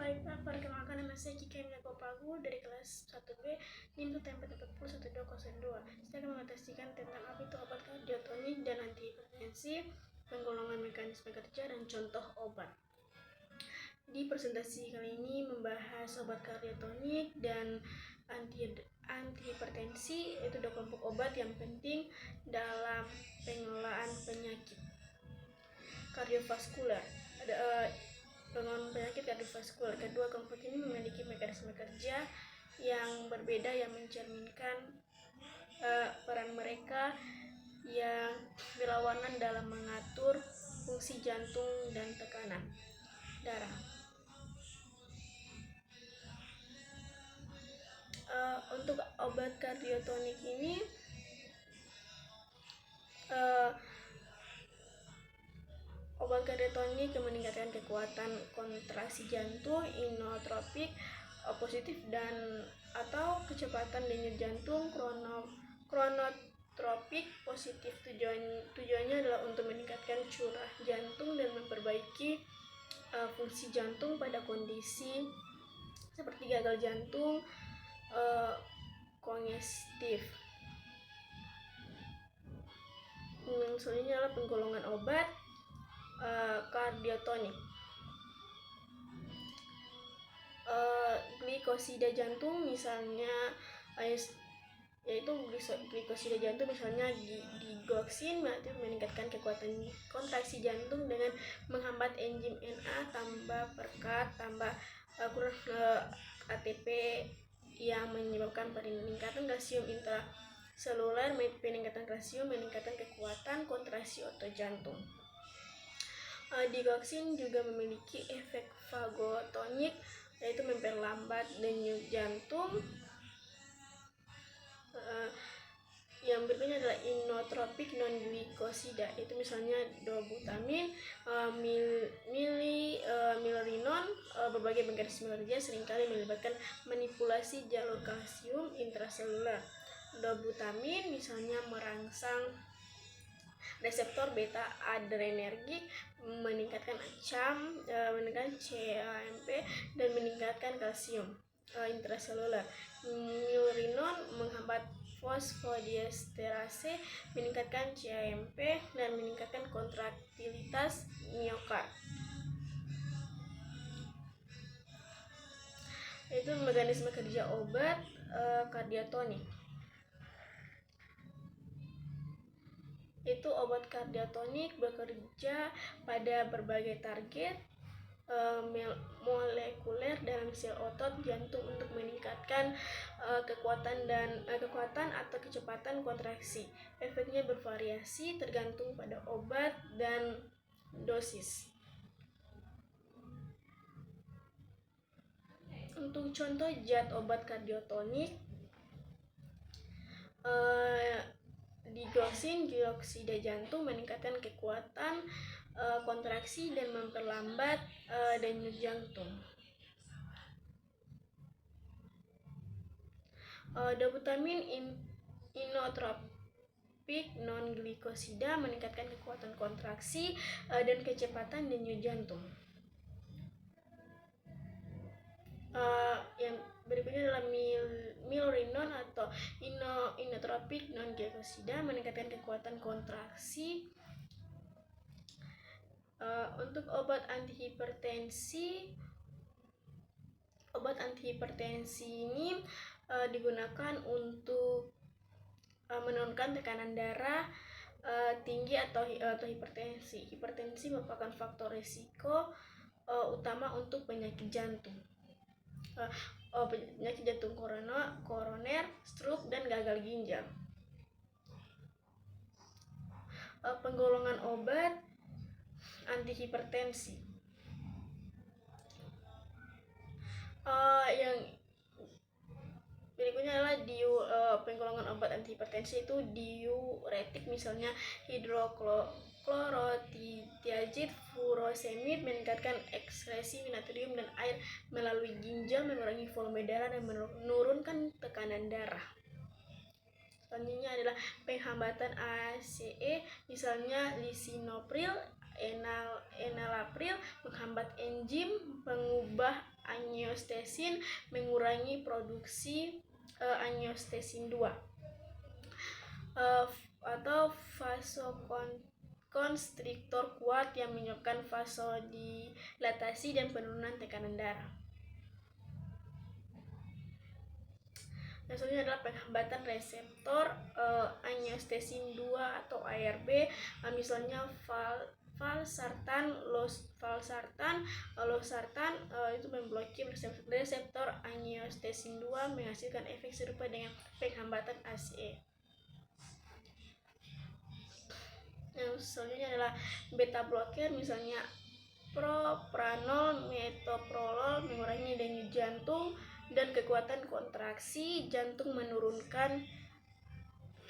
Perkenalkan, nama saya Kiki Pagu dari kelas 1B NIM TMP 401202. Saya akan mengatasikan tentang apa itu obat kardiotonik dan antihipertensi, penggolongan mekanisme kerja, dan contoh obat. Di presentasi kali ini membahas obat kardiotonik dan antihipertensi, yaitu dua kelompok obat yang penting dalam pengelolaan penyakit kardiovaskular. Pengelolaan penyakit kardiovaskular. Kedua kelompok ini memiliki mekanisme kerja yang berbeda yang mencerminkan peran mereka yang berlawanan dalam mengatur fungsi jantung dan tekanan darah. Untuk obat kardiotonik ini obat kardiotonik yang meningkatkan kekuatan kontraksi jantung, inotropik, positif dan atau kecepatan denyut jantung, kronotropik positif. Tujuannya adalah untuk meningkatkan curah jantung dan memperbaiki fungsi jantung pada kondisi seperti gagal jantung, kongestif. Selanjutnya adalah penggolongan obat kardiotonik. Glikosida jantung misalnya yaitu glikosida jantung misalnya digoxin meningkatkan kekuatan kontraksi jantung dengan menghambat enzim Na tambah perkat tambah ATP yang menyebabkan peningkatan kalsium intraseluler, peningkatan kalsium, meningkatkan kekuatan kontraksi otot jantung. Digoxin juga memiliki efek vagotonik, yaitu memperlambat denyut jantung. Yang berikutnya adalah inotropik non-glikosida, itu misalnya dobutamin, milrinon. Berbagai mekanisme kerja seringkali melibatkan manipulasi jalur kalsium intraseluler. Dobutamin misalnya merangsang reseptor beta adrenergik, meningkatkan meningkatkan CAMP dan meningkatkan kalsium intraseluler. Milrinon menghambat fosfodiesterase, meningkatkan CAMP dan meningkatkan kontraktilitas miokard. Itu mekanisme kerja obat kardiotonik. Itu obat kardiotonik bekerja pada berbagai target molekuler dalam sel otot jantung untuk meningkatkan kekuatan atau kecepatan kontraksi. Efeknya bervariasi tergantung pada obat dan dosis. Untuk contoh zat obat kardiotonik, digoxin, glukoksida jantung meningkatkan kekuatan kontraksi dan memperlambat denyut jantung. Dobutamin, inotropik non-glikosida meningkatkan kekuatan kontraksi dan kecepatan denyut jantung. Yang berikutnya adalah milrinon atau inotropik non-glikosida meningkatkan kekuatan kontraksi. Untuk obat antihipertensi ini digunakan untuk menurunkan tekanan darah tinggi atau hipertensi. Hipertensi merupakan faktor risiko utama untuk penyakit jantung. Penyakit jantung koroner, stroke, dan gagal ginjal. Penggolongan obat antihipertensi. Yang berikutnya adalah penggolongan obat antihipertensi itu diuretik, misalnya hidroklorotiazid, furosemid, meningkatkan ekskresi natrium dan air melalui ginjal, mengurangi volume darah dan menurunkan tekanan darah. Selanjutnya adalah penghambatan ACE, misalnya lisinopril, enalapril, menghambat enzim pengubah angiostensin mengurangi produksi angiostensin 2 atau vasokonstriktor kuat yang menyebabkan vasodilatasi dan penurunan tekanan darah. Yang selanjutnya adalah penghambatan reseptor angiostensin 2 atau ARB, misalnya valsartan, losartan itu memblokir reseptor angiostensin 2 menghasilkan efek serupa dengan penghambatan ACE. Yang selanjutnya adalah beta blocker, misalnya propranolol, metoprolol mengurangi denyut jantung dan kekuatan kontraksi jantung, menurunkan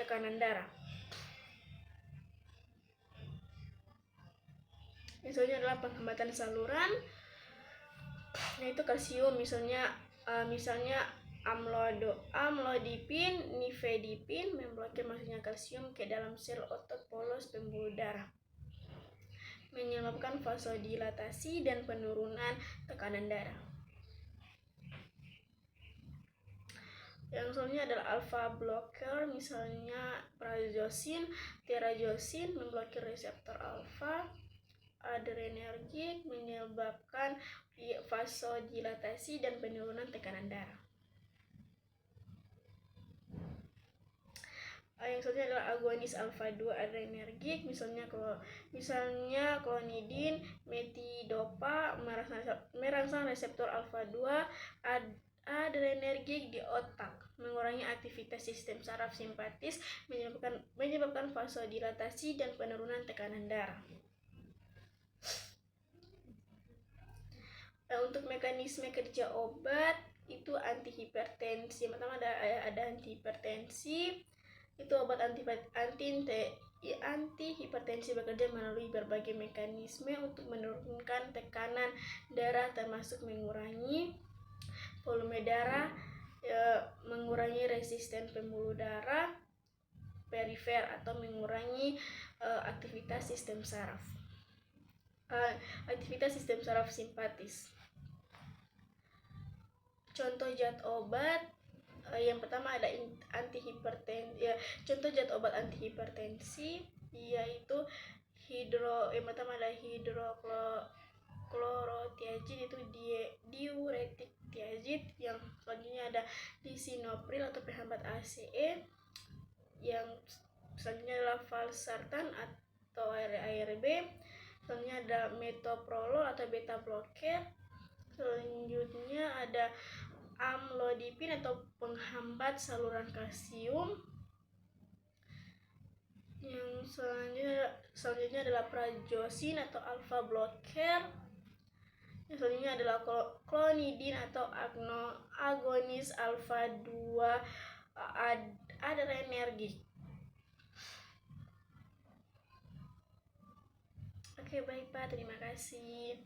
tekanan darah. Yang selanjutnya adalah penghambatan saluran, yaitu kalsium, misalnya amlodipin, nifedipin memblokir masuknya kalsium ke dalam sel otot polos pembuluh darah, menyebabkan vasodilatasi dan penurunan tekanan darah. Yang selanjutnya adalah alpha blocker, misalnya prazosin, terazosin memblokir reseptor alpha. Adrenergik menyebabkan vasodilatasi dan penurunan tekanan darah. Yang selanjutnya adalah agonis alfa 2 adrenergik, misalnya klonidin, metidopa merangsang reseptor alfa 2 adrenergik di otak, mengurangi aktivitas sistem saraf simpatis, menyebabkan vasodilatasi dan penurunan tekanan darah. Untuk mekanisme kerja obat itu antihipertensi. Yang pertama ada antihipertensi. Itu obat antihipertensi bekerja melalui berbagai mekanisme untuk menurunkan tekanan darah, termasuk mengurangi volume darah, mengurangi resisten pembuluh darah perifer, atau mengurangi aktivitas sistem saraf simpatis. Contoh zat obat yang pertama ada antihipertensi. Contoh zat obat antihipertensi yaitu yang pertama ada hidroklorotiazid, itu diuretik tiazid. Yang selanjutnya ada lisinopril atau penghambat ACE. Yang selanjutnya adalah valsartan atau ARB. Selanjutnya ada metoprolol atau beta blocker. Selanjutnya ada amlodipin atau penghambat saluran kalsium. Yang selanjutnya adalah prazosin atau alpha blocker. Yang selanjutnya adalah klonidin atau agonis alpha 2 adrenergik. Oke, baik Pak, terima kasih.